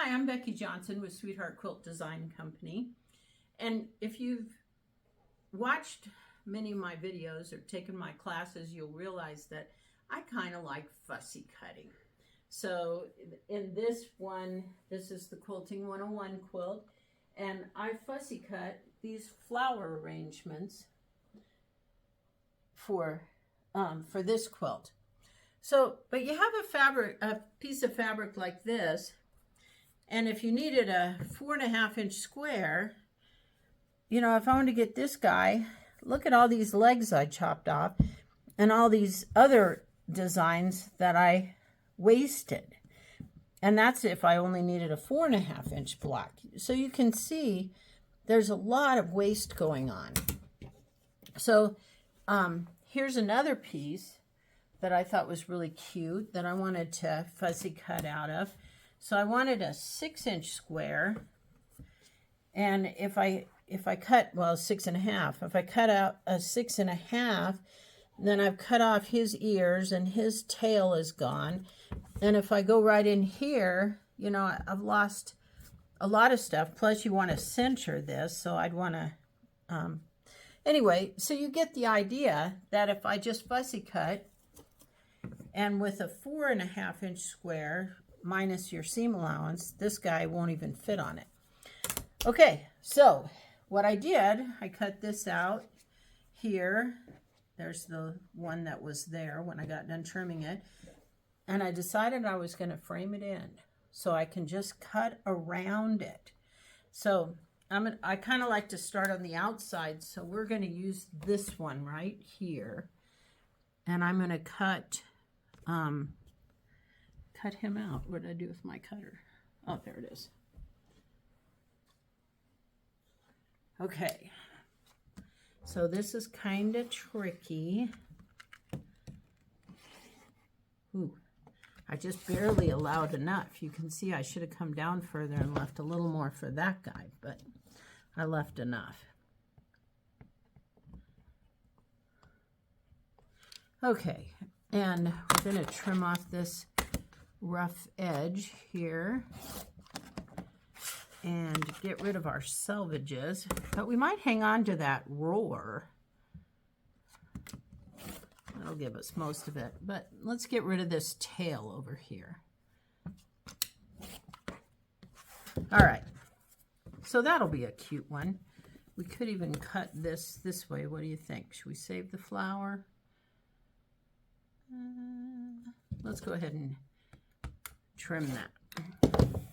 Hi, I'm Becky Johnson with Sweetheart Quilt Design Company. And if you've watched many of my videos or taken my classes, you'll realize that I kind of like fussy cutting. So in this one, this is the Quilting 101 quilt, and I fussy cut these flower arrangements for this quilt. So, but you have a piece of fabric like this, and if you needed a 4.5-inch square, you know, if I wanted to get this guy, look at all these legs I chopped off and all these other designs that I wasted. And that's if I only needed a 4.5-inch block. So you can see there's a lot of waste going on. So here's another piece that I thought was really cute that I wanted to fussy cut out of. So I wanted a 6-inch square, and if I cut, well, 6.5, if I cut out a 6.5, then I've cut off his ears and his tail is gone. And if I go right in here, you know, I've lost a lot of stuff. Plus you want to center this, so I'd want to, anyway, so you get the idea that if I just fussy cut, and with a 4.5-inch square, minus your seam allowance, this guy won't even fit on it. Okay, so what I did, I cut this out here. There's the one that was there when I got done trimming it. And I decided I was going to frame it in so I can just cut around it. So I kind of like to start on the outside, so we're going to use this one right here. And I'm going to cut him out. What did I do with my cutter? Oh, there it is. Okay. So this is kind of tricky. Ooh, I just barely allowed enough. You can see I should have come down further and left a little more for that guy, but I left enough. Okay, and we're going to trim off this rough edge here and get rid of our selvages, but we might hang on to that roar. That'll give us most of it, but let's get rid of this tail over here. All right, so that'll be a cute one. We could even cut this way. What do you think? Should we save the flower? Let's go ahead and trim that.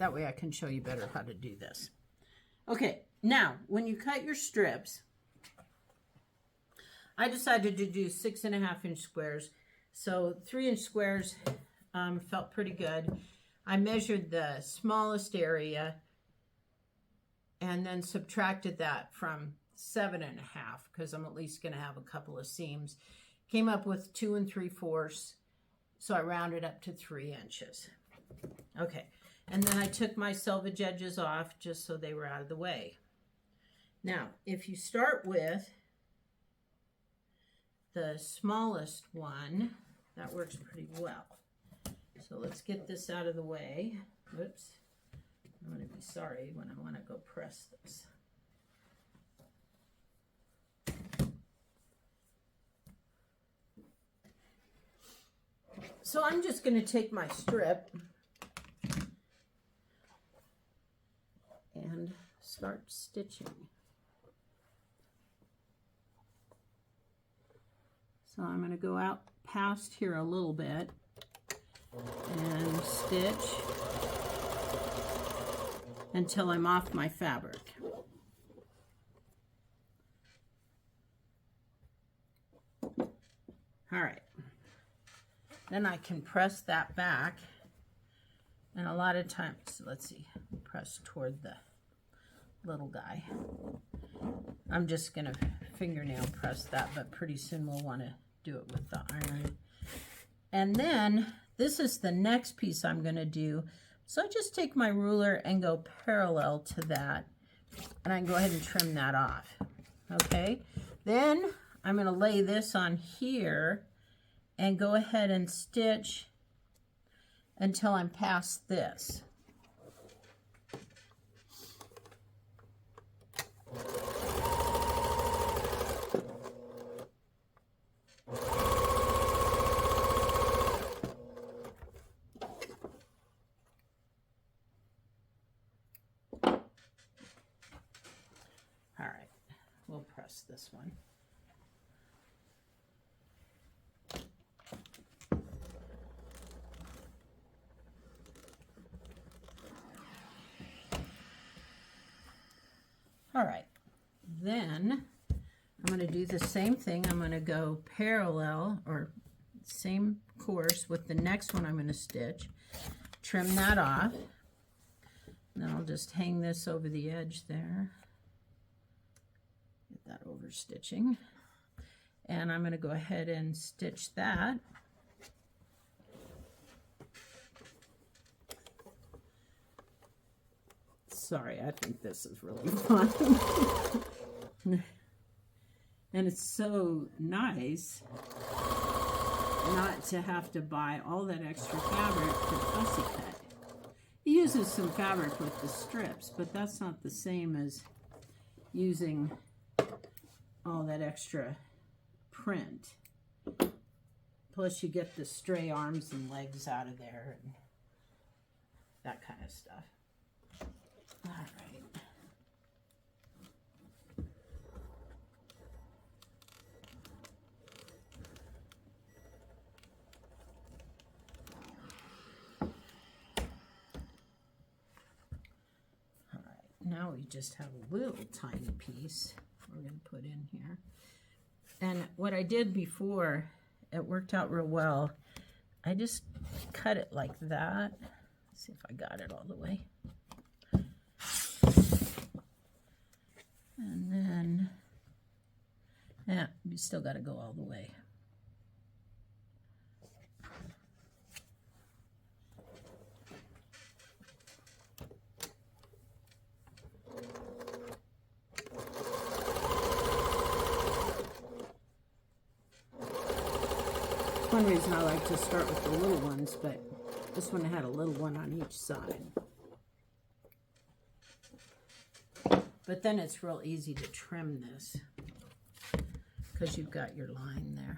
That way I can show you better how to do this. Okay, now when you cut your strips, I decided to do 6.5-inch squares. So 3-inch squares felt pretty good. I measured the smallest area and then subtracted that from 7.5 because I'm at least going to have a couple of seams. Came up with 2 3/4, so I rounded up to 3 inches. Okay, and then I took my selvage edges off just so they were out of the way. Now, if you start with the smallest one, that works pretty well. So let's get this out of the way. Whoops, I'm going to be sorry when I want to go press this. So I'm just going to take my strip and start stitching. So I'm going to go out past here a little bit and stitch until I'm off my fabric. All right. Then I can press that back, and a lot of times, let's see, press toward the little guy. I'm just going to fingernail press that, but pretty soon we'll want to do it with the iron. And then this is the next piece I'm going to do. So I just take my ruler and go parallel to that, and I can go ahead and trim that off. Okay, then I'm going to lay this on here and go ahead and stitch until I'm past this. we'll press this one. All right, then I'm going to do the same thing. I'm going to go parallel, or same course with the next one I'm going to stitch. Trim that off. And then I'll just hang this over the edge there. Get that over stitching. And I'm going to go ahead and stitch that. Sorry, I think this is really fun. And it's so nice not to have to buy all that extra fabric for Fussy Cut. It uses some fabric with the strips, but that's not the same as using all that extra print. Plus you get the stray arms and legs out of there and that kind of stuff. All right. All right, now we just have a little tiny piece we're going to put in here. And what I did before, it worked out real well. I just cut it like that. Let's see if I got it all the way. And then, yeah, you still got to go all the way. One reason I like to start with the little ones, but this one had a little one on each side. But then it's real easy to trim this because you've got your line there.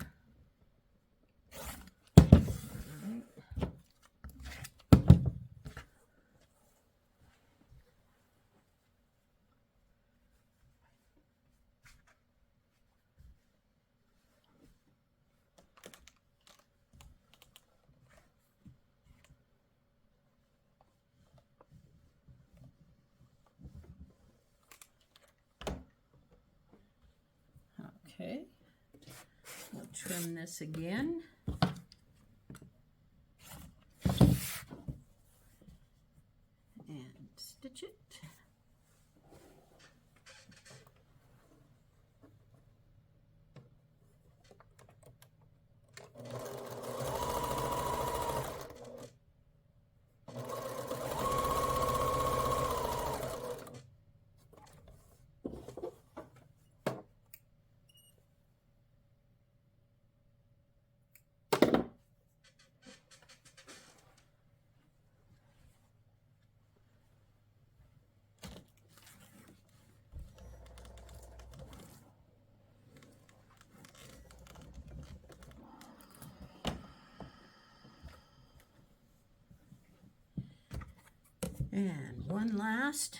Okay, we'll trim this again. And stitch it. And one last,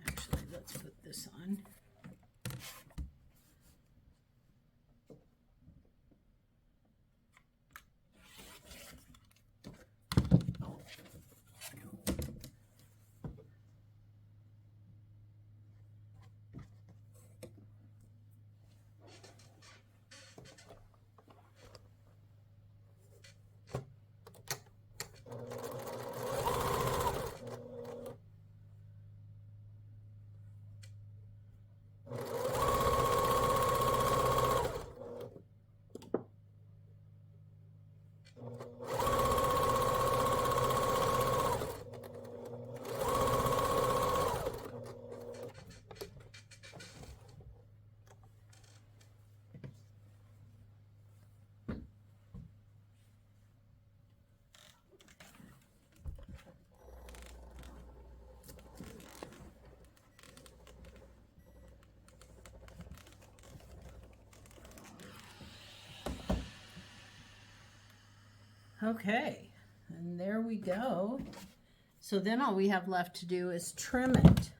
actually, let's put this on. Okay, and there we go. So then all we have left to do is trim it.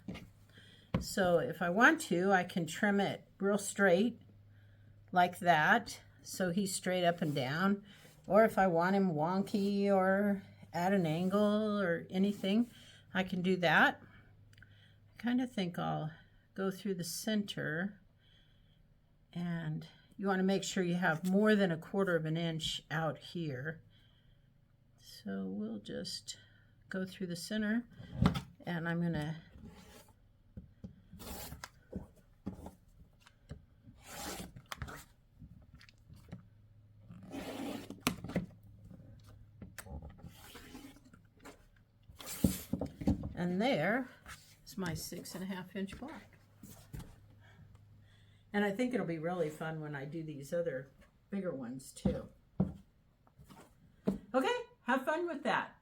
So if I want to, I can trim it real straight like that, so he's straight up and down. Or if I want him wonky or at an angle or anything, I can do that. I kind of think I'll go through the center, and you want to make sure you have more than 1/4 of an inch out here. So we'll just go through the center, and I'm going to and there is my 6.5 inch block. And I think it'll be really fun when I do these other bigger ones too. Okay, have fun with that.